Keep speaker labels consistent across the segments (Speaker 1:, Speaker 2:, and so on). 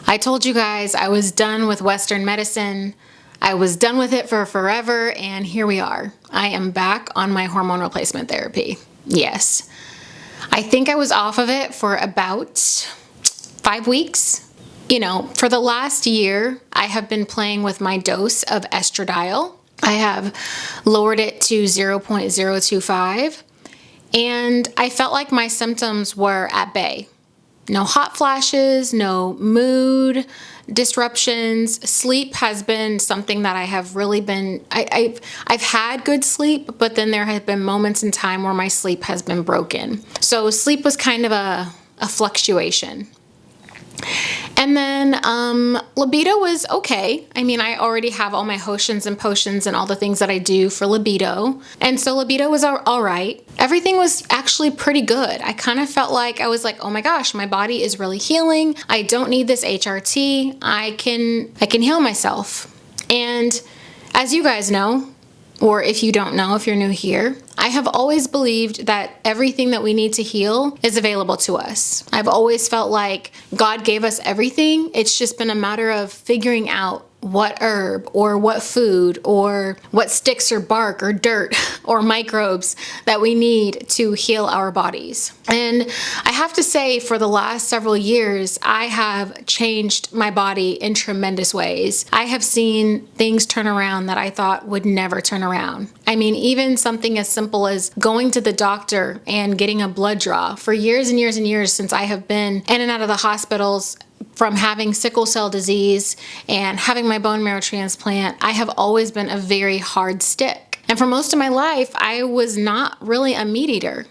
Speaker 1: I told you guys I was done with Western medicine. I was done with it for forever, and here we are. I am back on my hormone replacement therapy. Yes. I think I was off of it for about 5 weeks. You know, for the last year, I have been playing with my dose of estradiol. I have lowered it to 0.025, and I felt like my symptoms were at bay. No hot flashes, no mood disruptions. Sleep has been something that I have really been, I've had good sleep, but then there have been moments in time where my sleep has been broken. So sleep was kind of a fluctuation. And then libido was okay. I mean, I already have all my potions and potions and all the things that I do for libido. And so libido was all right. Everything was actually pretty good. I kind of felt like, I was like, oh my gosh, my body is really healing. I don't need this HRT. I can heal myself. And as you guys know, or if you don't know, if you're new here, I have always believed that everything that we need to heal is available to us. I've always felt like God gave us everything. It's just been a matter of figuring out what herb or what food or what sticks or bark or dirt or microbes that we need to heal our bodies. And I have to say, for the last several years, I have changed my body in tremendous ways. I have seen things turn around that I thought would never turn around. I mean, even something as simple as going to the doctor and getting a blood draw. For years and years and years since I have been in and out of the hospitals from having sickle cell disease and having my bone marrow transplant, I have always been a very hard stick. And for most of my life, I was not really a meat eater.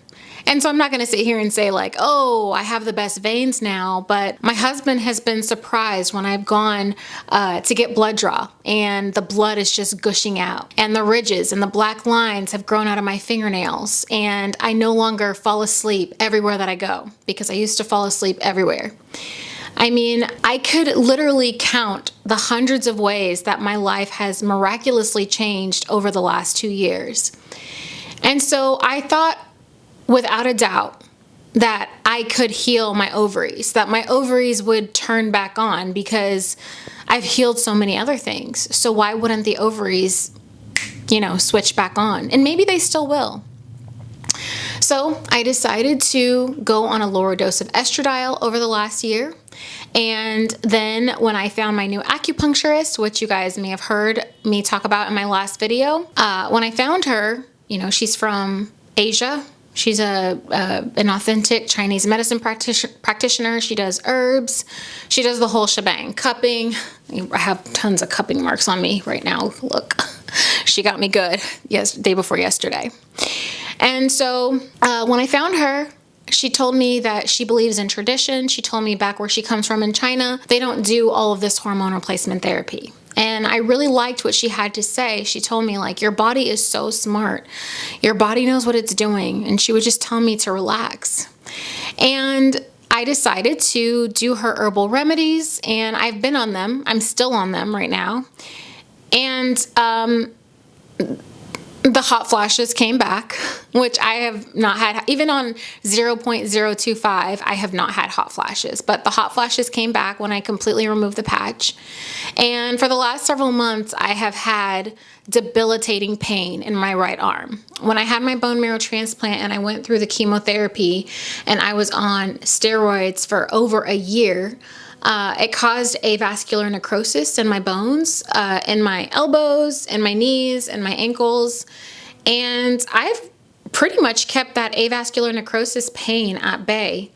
Speaker 1: And so I'm not going to sit here and say like, oh, I have the best veins now, but my husband has been surprised when I've gone to get blood draw and the blood is just gushing out and the ridges and the black lines have grown out of my fingernails and I no longer fall asleep everywhere that I go because I used to fall asleep everywhere. I mean, I could literally count the hundreds of ways that my life has miraculously changed over the last 2 years. And so I thought, without a doubt, that I could heal my ovaries, that my ovaries would turn back on because I've healed so many other things. So why wouldn't the ovaries, switch back on? And maybe they still will. So I decided to go on a lower dose of estradiol over the last year. And then when I found my new acupuncturist, which you guys may have heard me talk about in my last video, when I found her, she's from Asia. She's an authentic Chinese medicine practitioner. She does herbs. She does the whole shebang. Cupping. I have tons of cupping marks on me right now. Look, she got me good. Day before yesterday. And so when I found her, she told me that she believes in tradition. She told me back where she comes from in China, they don't do all of this hormone replacement therapy. And I really liked what she had to say. She told me, like, your body is so smart. Your body knows what it's doing. And she would just tell me to relax. And I decided to do her herbal remedies, and I've been on them. I'm still on them right now. And the hot flashes came back, which I have not had. Even on 0.025, I have not had hot flashes. But the hot flashes came back when I completely removed the patch. And for the last several months, I have had debilitating pain in my right arm. When I had my bone marrow transplant and I went through the chemotherapy and I was on steroids for over a year, it caused avascular necrosis in my bones, in my elbows, in my knees, and my ankles. And I've pretty much kept that avascular necrosis pain at bay.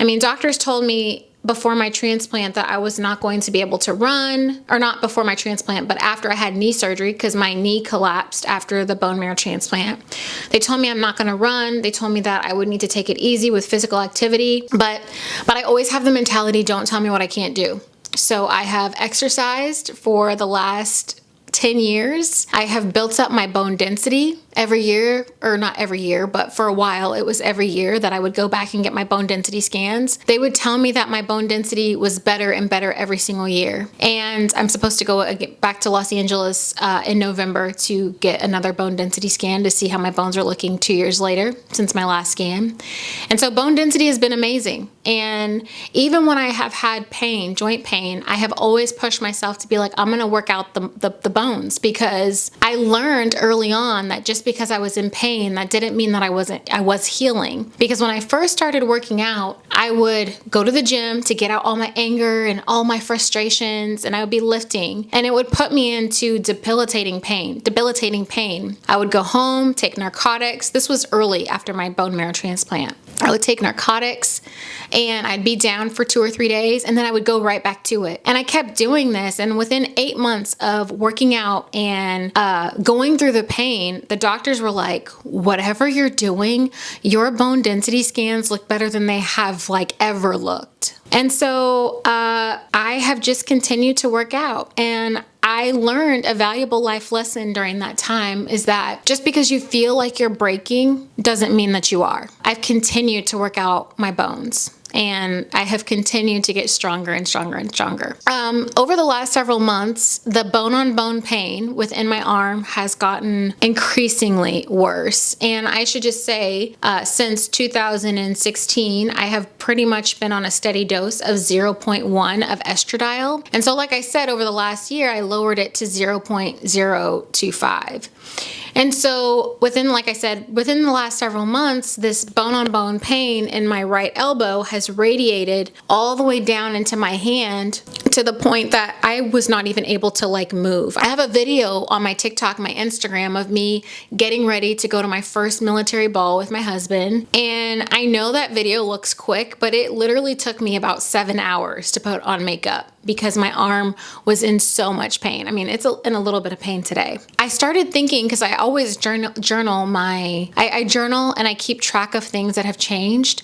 Speaker 1: I mean, doctors told me before my transplant that I was not going to be able to run, or not before my transplant, but after I had knee surgery because my knee collapsed after the bone marrow transplant. They told me I'm not going to run. They told me that I would need to take it easy with physical activity, but I always have the mentality, don't tell me what I can't do. So I have exercised for the last 10 years. I have built up my bone density every year, or not every year, but for a while, it was every year that I would go back and get my bone density scans. They would tell me that my bone density was better and better every single year. And I'm supposed to go back to Los Angeles in November to get another bone density scan to see how my bones are looking 2 years later since my last scan. And so bone density has been amazing. And even when I have had pain, joint pain, I have always pushed myself to be like, I'm going to work out the bones, because I learned early on that just because I was in pain, that didn't mean that I was healing. Because when I first started working out, I would go to the gym to get out all my anger and all my frustrations, and I would be lifting, and it would put me into debilitating pain. I would go home, take narcotics. This was early after my bone marrow transplant. I would take narcotics and I'd be down for 2 or 3 days, and then I would go right back to it. And I kept doing this. And within 8 months of working out and going through the pain, the doctors were like, whatever you're doing, your bone density scans look better than they have like ever looked. And so I have just continued to work out. And I learned a valuable life lesson during that time, is that just because you feel like you're breaking doesn't mean that you are. I've continued to work out my bones, and I have continued to get stronger and stronger and stronger. Over the last several months, the bone-on-bone pain within my arm has gotten increasingly worse. And I should just say, since 2016, I have pretty much been on a steady dose of 0.1 of estradiol. And so, like I said, over the last year, I lowered it to 0.025. And so within the last several months, this bone-on-bone pain in my right elbow has radiated all the way down into my hand, to the point that I was not even able to like move. I have a video on my TikTok, my Instagram, of me getting ready to go to my first military ball with my husband. And I know that video looks quick, but it literally took me about 7 hours to put on makeup because my arm was in so much pain. I mean, it's in a little bit of pain today. I started thinking, because I always journal I journal and I keep track of things that have changed.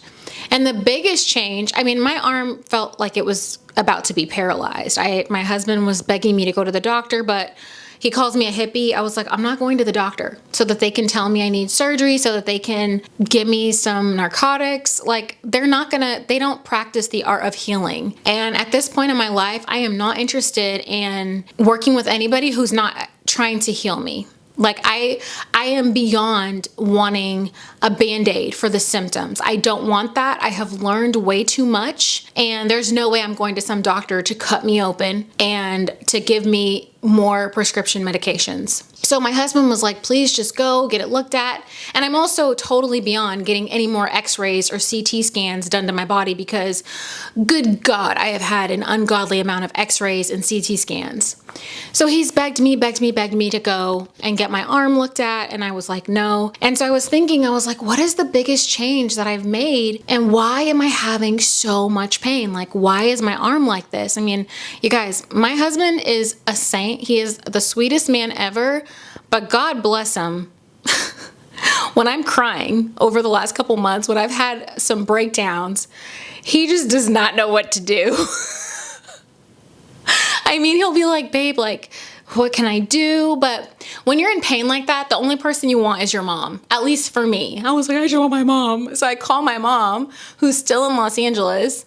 Speaker 1: And the biggest change, I mean, my arm felt like it was about to be paralyzed. My husband was begging me to go to the doctor, but he calls me a hippie. I was like, I'm not going to the doctor so that they can tell me I need surgery, so that they can give me some narcotics. Like, they don't practice the art of healing. And at this point in my life, I am not interested in working with anybody who's not trying to heal me. Like, I am beyond wanting a Band-Aid for the symptoms. I don't want that. I have learned way too much, and there's no way I'm going to some doctor to cut me open and to give me more prescription medications. So my husband was like, please just go get it looked at. And I'm also totally beyond getting any more x-rays or CT scans done to my body, because good God, I have had an ungodly amount of x-rays and CT scans. So he's begged me to go and get my arm looked at. And I was like, no. And so I was thinking, what is the biggest change that I've made? And why am I having so much pain? Like, why is my arm like this? I mean, you guys, my husband is a saint. He is the sweetest man ever, but God bless him. When I'm crying over the last couple months, when I've had some breakdowns, he just does not know what to do. I mean, he'll be like, babe, like, what can I do? But when you're in pain like that, the only person you want is your mom. At least for me. I was like, I just want my mom. So I call my mom, who's still in Los Angeles,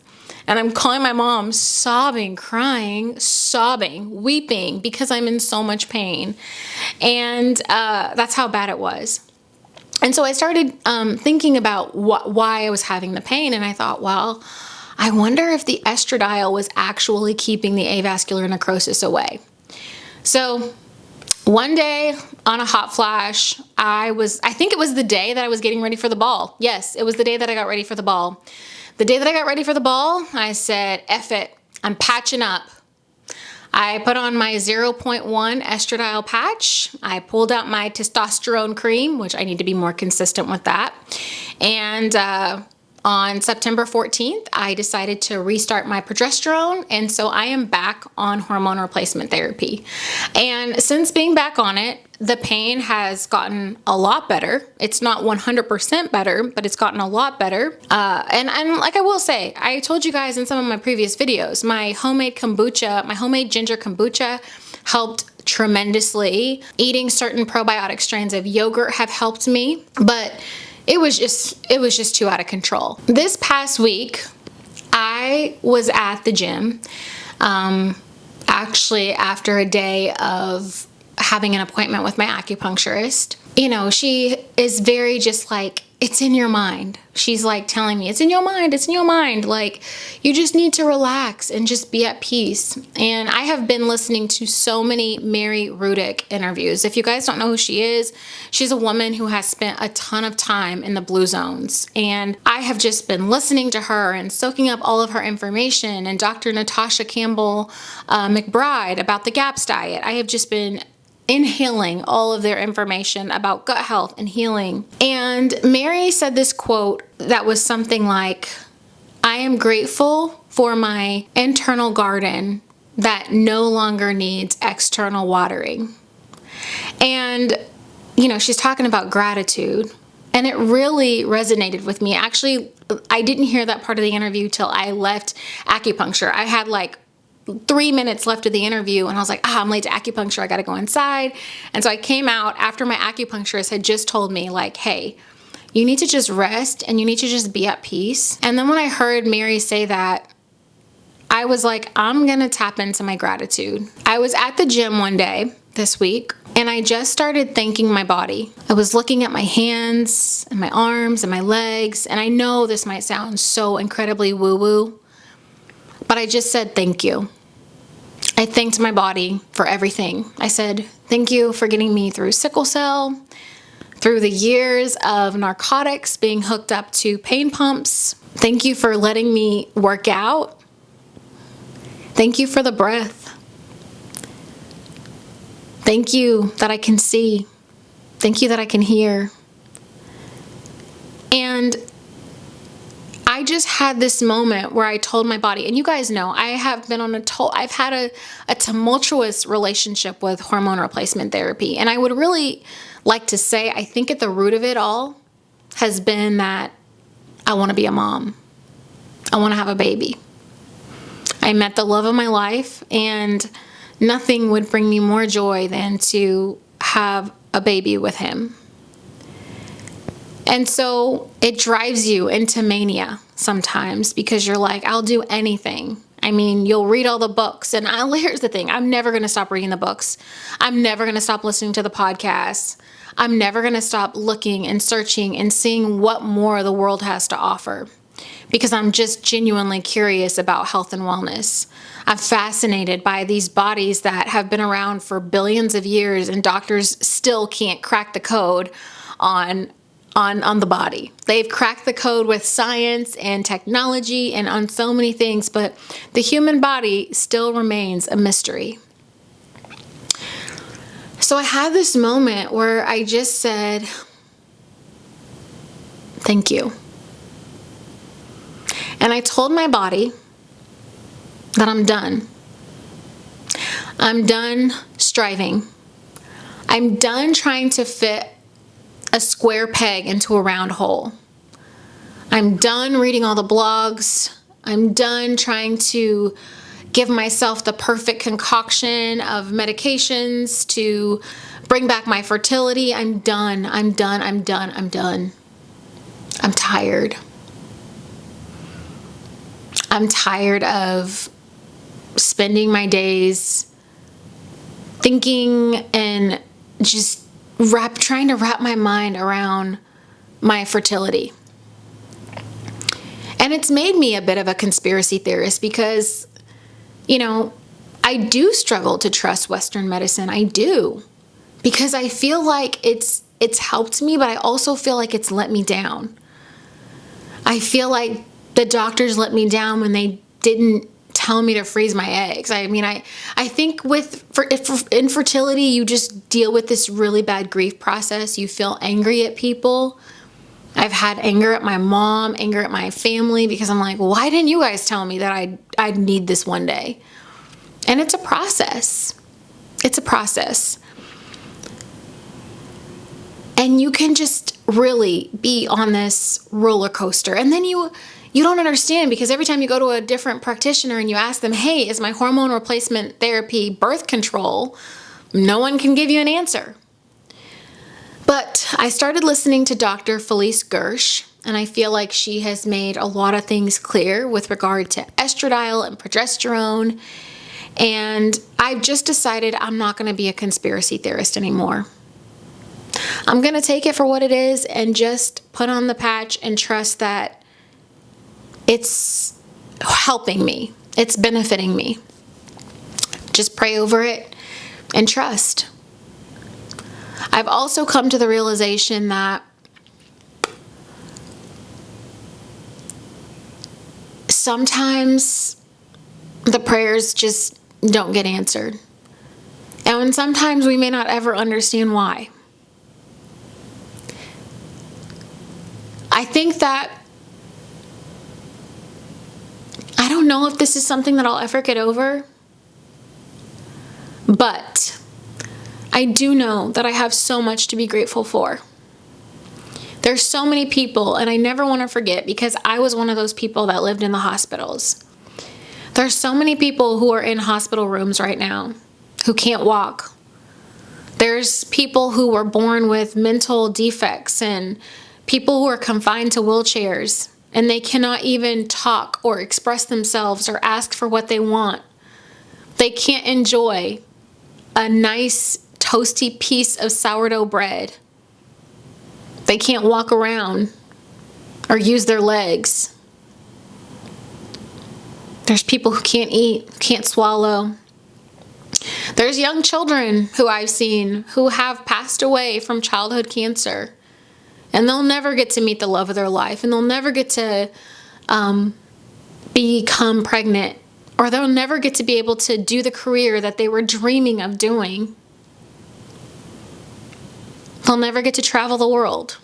Speaker 1: and I'm calling my mom, sobbing, crying, sobbing, weeping, because I'm in so much pain. And that's how bad it was. And so I started thinking about why I was having the pain. And I thought, well, I wonder if the estradiol was actually keeping the avascular necrosis away. So one day on a hot flash, I think it was the day that I was getting ready for the ball. Yes, it was the day that I got ready for the ball. The day that I got ready for the ball, I said, F it, I'm patching up. I put on my 0.1 estradiol patch. I pulled out my testosterone cream, which I need to be more consistent with that. And on September 14th, I decided to restart my progesterone. And so I am back on hormone replacement therapy. And since being back on it, the pain has gotten a lot better. It's not 100% better, but it's gotten a lot better. And like I will say, I told you guys in some of my previous videos, my homemade ginger kombucha helped tremendously. Eating certain probiotic strains of yogurt have helped me, but it was just too out of control. This past week, I was at the gym, actually after a day of having an appointment with my acupuncturist. You know, she is very just like, it's in your mind. She's like telling me, it's in your mind, it's in your mind. Like, you just need to relax and just be at peace. And I have been listening to so many Mary Rudick interviews. If you guys don't know who she is, she's a woman who has spent a ton of time in the blue zones. And I have just been listening to her and soaking up all of her information, and Dr. Natasha Campbell McBride about the GAPS diet. I have just been inhaling all of their information about gut health and healing. And Mary said this quote that was something like, I am grateful for my internal garden that no longer needs external watering. And, you know, she's talking about gratitude. And it really resonated with me. Actually, I didn't hear that part of the interview till I left acupuncture. I had like 3 minutes left of the interview, and I was like, I'm late to acupuncture, I gotta go inside. And so I came out after my acupuncturist had just told me, like, hey, you need to just rest and you need to just be at peace. And then when I heard Mary say that, I was like, I'm gonna tap into my gratitude. I was at the gym one day this week, and I just started thanking my body. I was looking at my hands and my arms and my legs, and I know this might sound so incredibly woo-woo, but I just said thank you. I thanked my body for everything. I said, thank you for getting me through sickle cell, through the years of narcotics, being hooked up to pain pumps. Thank you for letting me work out. Thank you for the breath. Thank you that I can see. Thank you that I can hear. And I just had this moment where I told my body, and you guys know, I have been on I've had a tumultuous relationship with hormone replacement therapy. And I would really like to say, I think at the root of it all has been that I want to be a mom. I want to have a baby. I met the love of my life, and nothing would bring me more joy than to have a baby with him. And so it drives you into mania sometimes, because you're like, I'll do anything. I mean, you'll read all the books, and here's the thing. I'm never going to stop reading the books. I'm never going to stop listening to the podcasts. I'm never going to stop looking and searching and seeing what more the world has to offer, because I'm just genuinely curious about health and wellness. I'm fascinated by these bodies that have been around for billions of years, and doctors still can't crack the code on the body. They've cracked the code with science and technology and on so many things, but the human body still remains a mystery. So I had this moment where I just said, thank you. And I told my body that I'm done. I'm done striving. I'm done trying to fit a square peg into a round hole. I'm done reading all the blogs. I'm done trying to give myself the perfect concoction of medications to bring back my fertility. I'm done. I'm done. I'm done. I'm done. I'm tired. I'm tired of spending my days thinking and just trying to wrap my mind around my fertility. And it's made me a bit of a conspiracy theorist, because, you know, I do struggle to trust Western medicine. I do, because I feel like it's helped me, but I also feel like it's let me down. I feel like the doctors let me down when they didn't tell me to freeze my eggs. I mean, I think for infertility, you just deal with this really bad grief process. You feel angry at people. I've had anger at my mom, anger at my family, because I'm like, why didn't you guys tell me that I'd need this one day? And it's a process. It's a process. And you can just really be on this roller coaster. And then you don't understand, because every time you go to a different practitioner and you ask them, hey, is my hormone replacement therapy birth control no one can give you an answer. But I started listening to Dr. Felice Gersh, and I feel like she has made a lot of things clear with regard to estradiol and progesterone. And I've just decided I'm not going to be a conspiracy theorist anymore. I'm going to take it for what it is and just put on the patch and trust that it's helping me. It's benefiting me. Just pray over it and trust. I've also come to the realization that sometimes the prayers just don't get answered. And sometimes we may not ever understand why. I think that I don't know if this is something that I'll ever get over, but I do know that I have so much to be grateful for. There's so many people, and I never want to forget, because I was one of those people that lived in the hospitals. There's so many people who are in hospital rooms right now who can't walk. There's people who were born with mental defects and people who are confined to wheelchairs, and they cannot even talk or express themselves or ask for what they want. They can't enjoy a nice toasty piece of sourdough bread. They can't walk around or use their legs. There's people who can't eat, can't swallow. There's young children who I've seen who have passed away from childhood cancer, and they'll never get to meet the love of their life, and they'll never get to become pregnant, or they'll never get to be able to do the career that they were dreaming of doing. They'll never get to travel the world.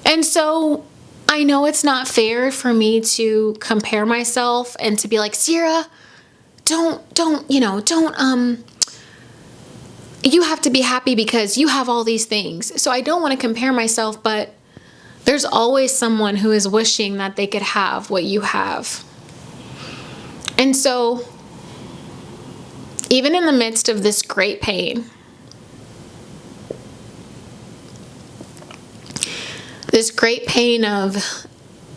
Speaker 1: And so I know it's not fair for me to compare myself and to be like, Sierra, you have to be happy because you have all these things. So I don't want to compare myself, but there's always someone who is wishing that they could have what you have. And so even in the midst of this great pain, this great pain of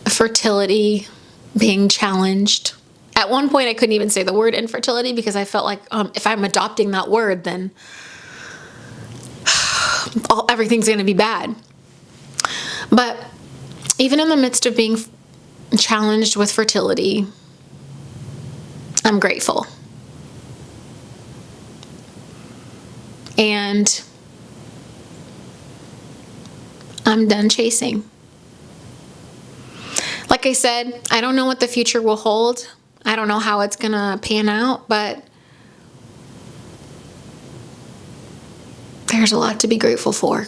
Speaker 1: fertility being challenged. At one point, I couldn't even say the word infertility because I felt like if I'm adopting that word, then everything's going to be bad. But even in the midst of being challenged with fertility, I'm grateful. And I'm done chasing. Like I said, I don't know what the future will hold. I don't know how it's going to pan out, but there's a lot to be grateful for.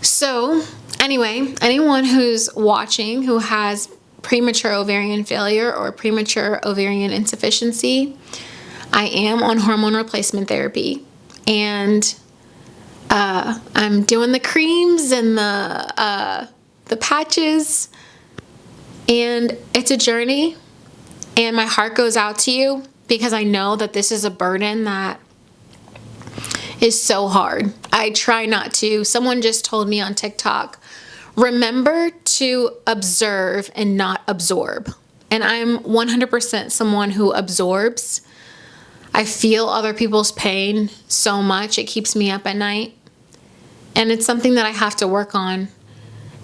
Speaker 1: So, anyway, anyone who's watching who has premature ovarian failure or premature ovarian insufficiency, I am on hormone replacement therapy, and I'm doing the creams and the patches, and it's a journey, and my heart goes out to you because I know that this is a burden that is so hard. I try not to. Someone just told me on TikTok, remember to observe and not absorb. And I'm 100% someone who absorbs. I feel other people's pain so much. It keeps me up at night. And it's something that I have to work on.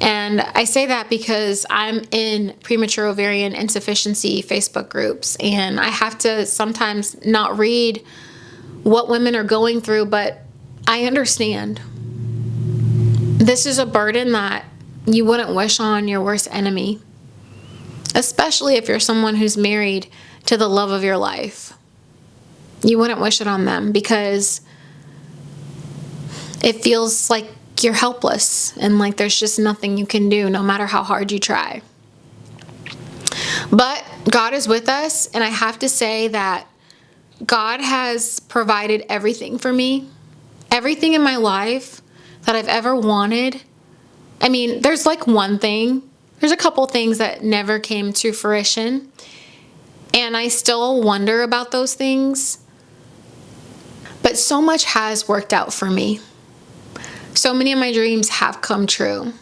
Speaker 1: And I say that because I'm in premature ovarian insufficiency Facebook groups, and I have to sometimes not read what women are going through, but I understand. This is a burden that you wouldn't wish on your worst enemy, especially if you're someone who's married to the love of your life. You wouldn't wish it on them because it feels like you're helpless and like there's just nothing you can do no matter how hard you try. But God is with us, and I have to say that God has provided everything for me. Everything in my life that I've ever wanted, I mean, there's like one thing, there's a couple things that never came to fruition. And I still wonder about those things. But so much has worked out for me. So many of my dreams have come true.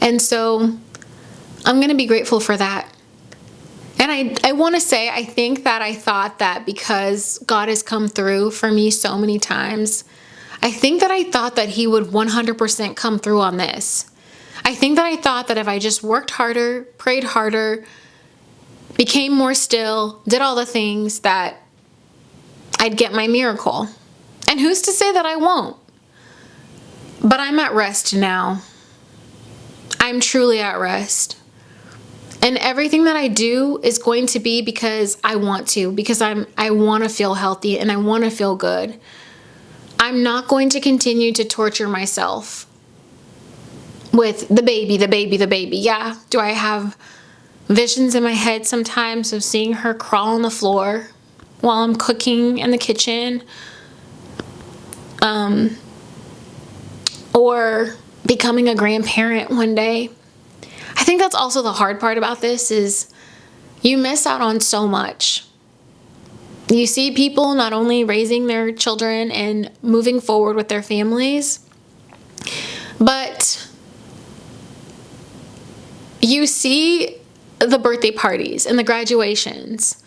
Speaker 1: And so I'm going to be grateful for that. And I want to say, I think that I thought that because God has come through for me so many times, I think that I thought that he would 100% come through on this. I think that I thought that if I just worked harder, prayed harder, became more still, did all the things, that I'd get my miracle. And who's to say that I won't? But I'm at rest now. I'm truly at rest. And everything that I do is going to be because I want to, because I want to feel healthy and I want to feel good. I'm not going to continue to torture myself with the baby, the baby, the baby. Yeah, do I have visions in my head sometimes of seeing her crawl on the floor while I'm cooking in the kitchen? Or becoming a grandparent one day. I think that's also the hard part about this is you miss out on so much. You see people not only raising their children and moving forward with their families, but you see the birthday parties and the graduations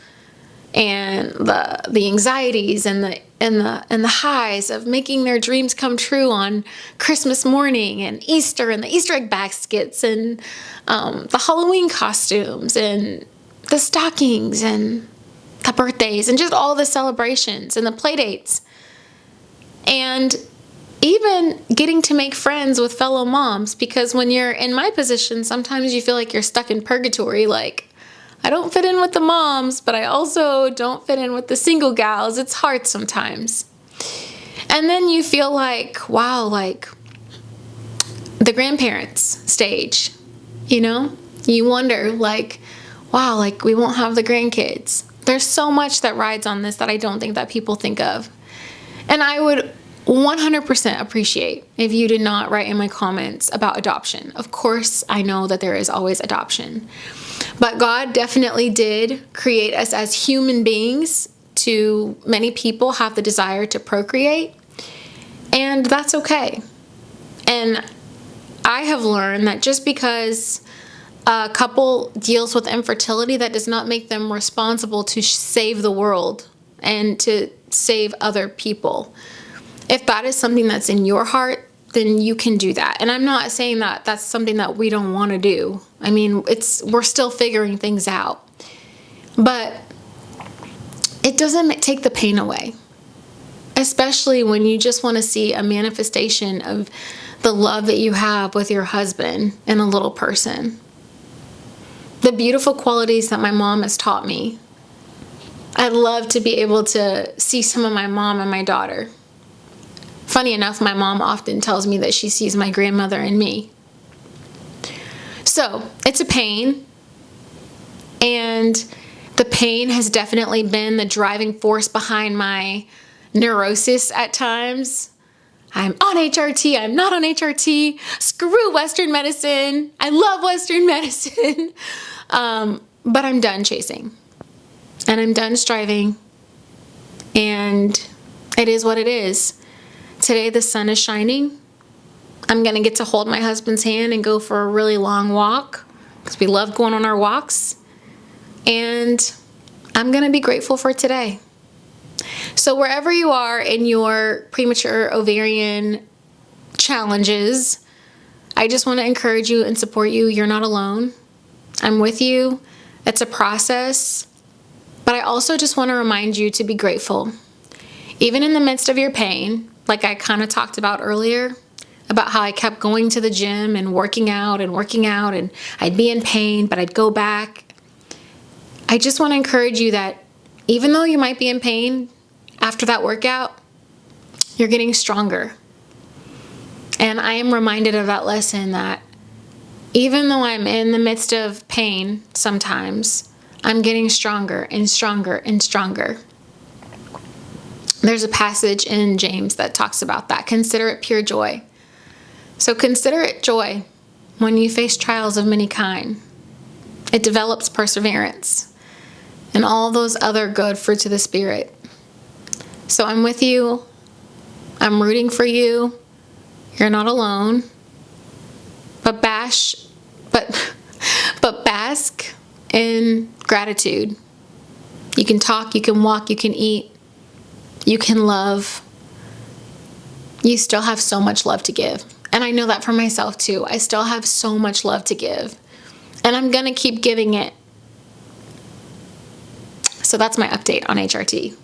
Speaker 1: and the anxieties and the highs of making their dreams come true on Christmas morning and Easter and the Easter egg baskets and the Halloween costumes and the stockings and the birthdays and just all the celebrations and the play dates. And even getting to make friends with fellow moms, because when you're in my position, sometimes you feel like you're stuck in purgatory, like, I don't fit in with the moms, but I also don't fit in with the single gals. It's hard sometimes. And then you feel like, wow, like the grandparents stage, you know? You wonder, like, wow, like we won't have the grandkids. There's so much that rides on this that I don't think that people think of. And I would 100% appreciate if you did not write in my comments about adoption. Of course, I know that there is always adoption. But God definitely did create us as human beings. To many people have the desire to procreate, and that's okay. And I have learned that just because a couple deals with infertility, that does not make them responsible to save the world and to save other people. If that is something that's in your heart, then you can do that. And I'm not saying that that's something that we don't want to do. I mean, we're still figuring things out. But it doesn't take the pain away. Especially when you just want to see a manifestation of the love that you have with your husband and a little person. The beautiful qualities that my mom has taught me. I'd love to be able to see some of my mom and my daughter. Funny enough, my mom often tells me that she sees my grandmother in me. So, it's a pain. And the pain has definitely been the driving force behind my neurosis at times. I'm on HRT, I'm not on HRT. Screw Western medicine. I love Western medicine. But I'm done chasing. And I'm done striving. And it is what it is. Today the sun is shining. I'm going to get to hold my husband's hand and go for a really long walk because we love going on our walks. And I'm going to be grateful for today. So wherever you are in your premature ovarian challenges, I just want to encourage you and support you. You're not alone. I'm with you. It's a process. But I also just want to remind you to be grateful. Even in the midst of your pain, like I kind of talked about earlier, about how I kept going to the gym and working out, and I'd be in pain, but I'd go back. I just want to encourage you that even though you might be in pain after that workout, you're getting stronger. And I am reminded of that lesson that even though I'm in the midst of pain sometimes, I'm getting stronger and stronger and stronger. There's a passage in James that talks about that. Consider it pure joy. So consider it joy when you face trials of many kind. It develops perseverance and all those other good fruits of the Spirit. So I'm with you. I'm rooting for you. You're not alone. But bask in gratitude. You can talk, you can walk, you can eat, you can love. You still have so much love to give. And I know that for myself too. I still have so much love to give. And I'm going to keep giving it. So that's my update on HRT.